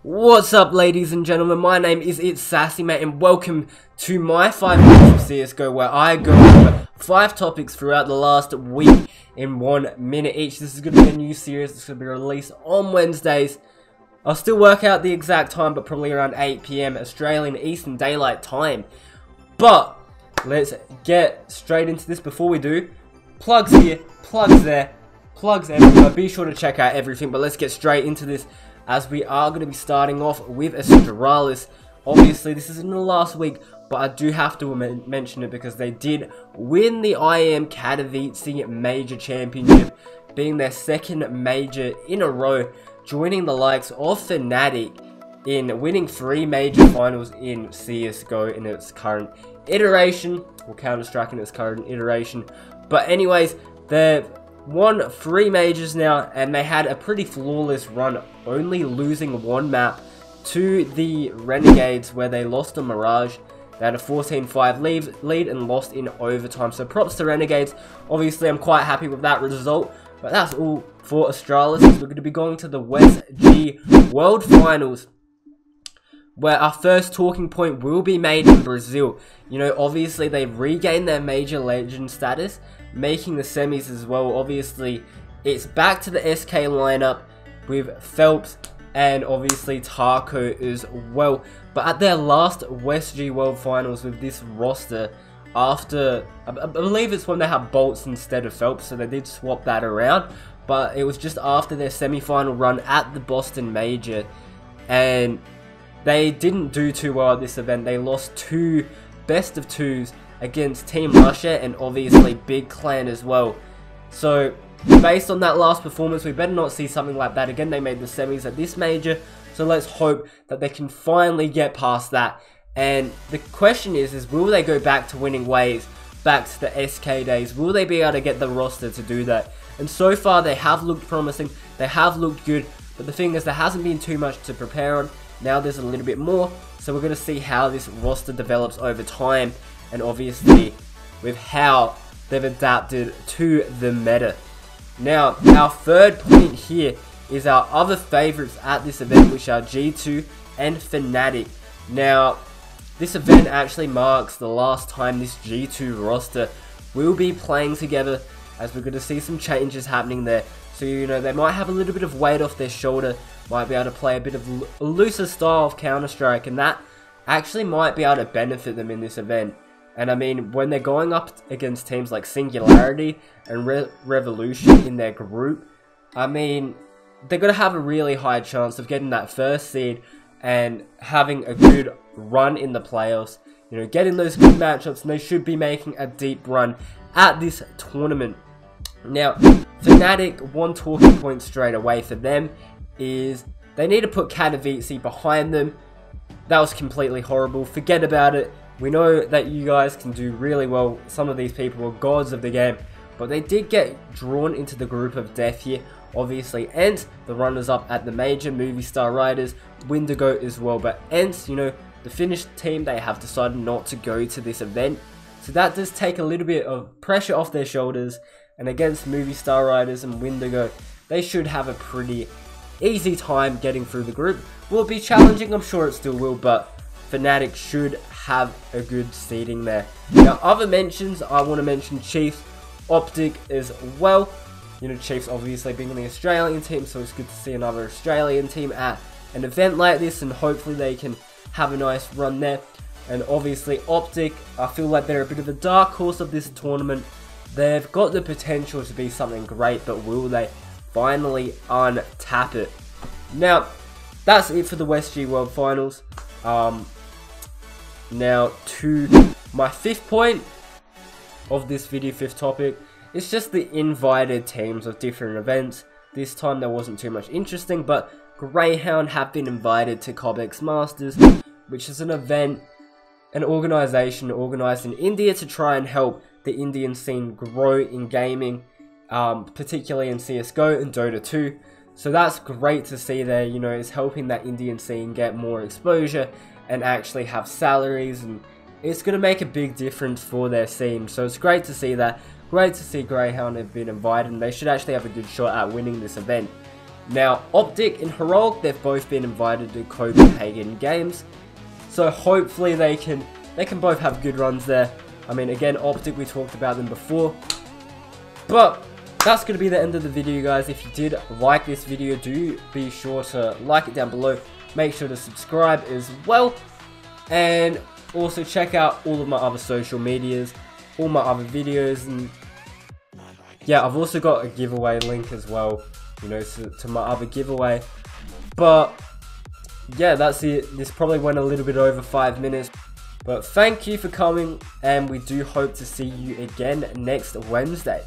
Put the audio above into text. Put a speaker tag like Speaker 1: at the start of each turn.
Speaker 1: What's up, ladies and gentlemen? My name is It's Sassy Mate, and welcome to my 5 minutes of CSGO, where I go over 5 topics throughout the last week in 1 minute each. This is going to be a new series. It's going to be released on Wednesdays. I'll still work out the exact time, but probably around 8 PM Australian Eastern Daylight Time. But let's get straight into this. Before we do, plugs here, plugs there, plugs everywhere. Be sure to check out everything, but let's get straight into this, as we are going to be starting off with Astralis. Obviously, this isn't the last week, but I do have to mention it because they did win the IM Katowice Major Championship, being their second major in a row, joining the likes of Fnatic in winning 3 major finals in CSGO in its current iteration, or Counter-Strike in its current iteration. But anyways, they've won 3 majors now, and they had a pretty flawless run, only losing 1 map to the Renegades, where they lost to Mirage. They had a 14-5 lead and lost in overtime, so props to Renegades. Obviously, I'm quite happy with that result, but that's all for Astralis. We're going to be going to the WESG World Finals, where our first talking point will be made in Brazil. You know, obviously, they've regained their major legend status, making the semis as well. Obviously, it's back to the SK lineup with Phelps and obviously Taco as well. But at their last WESG World Finals with this roster, after, I believe it's when they had Bolts instead of Phelps, so they did swap that around. But it was just after their semi-final run at the Boston Major, and they didn't do too well at this event. They lost 2 best of 2s against Team Russia and obviously Big Clan as well. So based on that last performance, we better not see something like that again. They made the semis at this major, so let's hope that they can finally get past that. And the question is will they go back to winning ways, back to the SK days? Will they be able to get the roster to do that? And so far they have looked promising, they have looked good, but the thing is there hasn't been too much to prepare on. Now there's a little bit more, so we're going to see how this roster develops over time, and obviously with how they've adapted to the meta. Now, our third point here is our other favourites at this event, which are G2 and Fnatic. Now, this event actually marks the last time this G2 roster will be playing together, as we're going to see some changes happening there. So, you know, they might have a little bit of weight off their shoulder, might be able to play a bit of a looser style of Counter-Strike, and that actually might be able to benefit them in this event. And I mean, when they're going up against teams like Singularity and Revolution in their group, I mean, they're going to have a really high chance of getting that first seed and having a good run in the playoffs. You know, getting those good matchups, and they should be making a deep run at this tournament. Now, Fnatic, one talking point straight away for them is they need to put Katowice behind them. That was completely horrible. Forget about it. We know that you guys can do really well. Some of these people are gods of the game, but they did get drawn into the group of death here, obviously. ENT, the runners-up at the major, Movistar Riders, Windigo as well. But ENT, you know, the Finnish team, they have decided not to go to this event. So that does take a little bit of pressure off their shoulders. And against Movistar Riders and Windigo, they should have a pretty easy time getting through the group. Will it be challenging? I'm sure it still will, but Fnatic should have a good seeding there. Now, other mentions, I want to mention Chiefs, Optic as well. You know, Chiefs obviously being the Australian team, so it's good to see another Australian team at an event like this, and hopefully they can have a nice run there. And obviously Optic, I feel like they're a bit of a dark horse of this tournament. They've got the potential to be something great, but will they finally untap it? Now, that's it for the WESG World Finals. Now, to my 5th point of this video, 5th topic, it's just the invited teams of different events. This time there wasn't too much interesting, but Greyhound have been invited to Cobex Masters, which is an event, an organisation organised in India to try and help the Indian scene grow in gaming, particularly in CSGO and Dota 2. So that's great to see there. You know, it's helping that Indian scene get more exposure and actually have salaries, and it's going to make a big difference for their scene. So it's great to see that. Great to see Greyhound have been invited, and they should actually have a good shot at winning this event. Now, Optic and Heroic, they've both been invited to Copenhagen Games, so hopefully they can both have good runs there. I mean, again, Optic, we talked about them before. But that's going to be the end of the video, guys. If you did like this video, do be sure to like it down below. Make sure to subscribe as well. And also check out all of my other social medias, all my other videos. And yeah, I've also got a giveaway link as well, you know, to my other giveaway. But yeah, that's it. This probably went a little bit over 5 minutes. But thank you for coming, and we do hope to see you again next Wednesday.